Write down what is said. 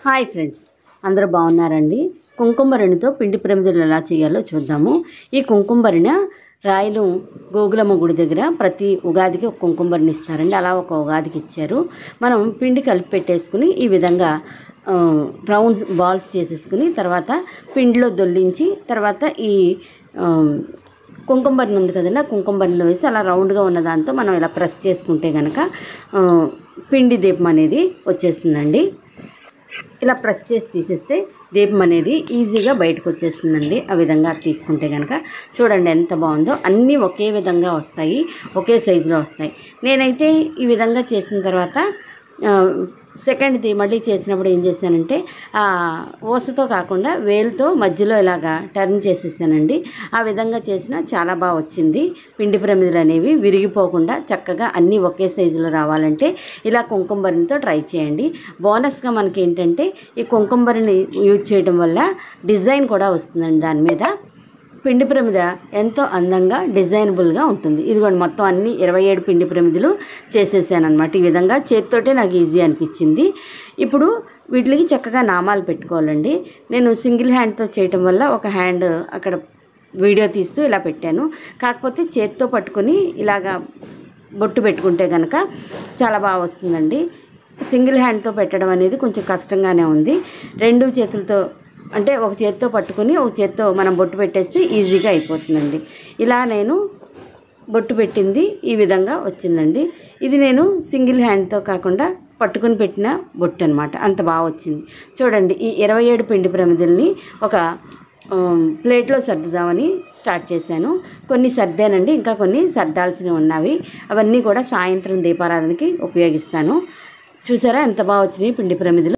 Hi friends, అందరూ బాగున్నారండి. కుంకుమరిణితో పిండి ప్రమిదలు ఎలా చేయాలో చూద్దాము. ఈ కుంకుమరిణ రాయలు గోగులమ్మ గుడి దగ్గర ప్రతి ఉగాదికి ఒక కుంకుమరిని ఇస్తారండి. అలా ఒక ఉగాదికి ఇచ్చారు. మనం పిండి కలిపి పెట్టేసుకుని ఈ విధంగా రౌండ్స్ బాల్స్ చేసేసుకుని తర్వాత పిండిలో దొల్లించి తర్వాత ఈ కుంకుమరిని ఉంది కదండి, ఆ కుంకుమరిలో వేసి అలా రౌండ్గా ఉన్న దాంతో మనం ఇలా ప్రెస్ చేసుకుంటే కనుక పిండి దీపం అనేది వచ్చేస్తుందండి. ఇలా ప్రెస్ చేసి తీసేస్తే దీపం అనేది ఈజీగా బయటకు వచ్చేస్తుందండి. ఆ విధంగా తీసుకుంటే కనుక చూడండి ఎంత బాగుందో. అన్నీ ఒకే విధంగా వస్తాయి, ఒకే సైజులో వస్తాయి. నేనైతే ఈ విధంగా చేసిన తర్వాత సెకండ్ది మళ్ళీ చేసినప్పుడు ఏం చేశానంటే ఓసతో కాకుండా వేలుతో మధ్యలో ఇలాగా టర్న్ చేసేసానండి. ఆ విధంగా చేసిన చాలా బాగా వచ్చింది. పిండి ప్రమిదలు అనేవి విరిగిపోకుండా చక్కగా అన్నీ ఒకే సైజులో రావాలంటే ఇలా కుంకుమరినితో ట్రై చేయండి. బోనస్గా మనకి ఏంటంటే ఈ కుంకుమరిని యూజ్ చేయడం వల్ల డిజైన్ కూడా వస్తుందండి. దాని మీద పిండి ప్రమిద ఎంతో అందంగా డిజైనబుల్గా ఉంటుంది. ఇదిగోండి మొత్తం అన్ని 27 పిండి ప్రమిదలు చేసేసాను అనమాట. ఈ విధంగా చేతితోటే నాకు ఈజీ అనిపించింది. ఇప్పుడు వీటికి చక్కగా నామాలు పెట్టుకోవాలండి. నేను సింగిల్ హ్యాండ్తో చేయటం వల్ల ఒక హ్యాండ్ అక్కడ వీడియో తీస్తూ ఇలా పెట్టాను. కాకపోతే చేతితో పట్టుకొని ఇలాగా బొట్టు పెట్టుకుంటే కనుక చాలా బాగా వస్తుందండి. సింగిల్ హ్యాండ్తో పెట్టడం అనేది కొంచెం కష్టంగానే ఉంది. రెండు చేతులతో అంటే ఒక చేత్తో పట్టుకుని ఒక చేత్తో మనం బొట్టు పెట్టేస్తే ఈజీగా అయిపోతుందండి. ఇలా నేను బొట్టు పెట్టింది ఈ విధంగా వచ్చిందండి. ఇది నేను సింగిల్ హ్యాండ్తో కాకుండా పట్టుకుని పెట్టిన బొట్టు అనమాట. అంత బాగా వచ్చింది. చూడండి ఈ 27 పిండి ప్రమిదల్ని ఒక ప్లేట్లో సర్దుదామని స్టార్ట్ చేశాను. కొన్ని సర్దానండి, ఇంకా కొన్ని సర్దాల్సినవి ఉన్నవి. అవన్నీ కూడా సాయంత్రం దీపారాధనకి ఉపయోగిస్తాను. చూసారా ఎంత బాగా వచ్చినాయి పిండి ప్రమిదలు.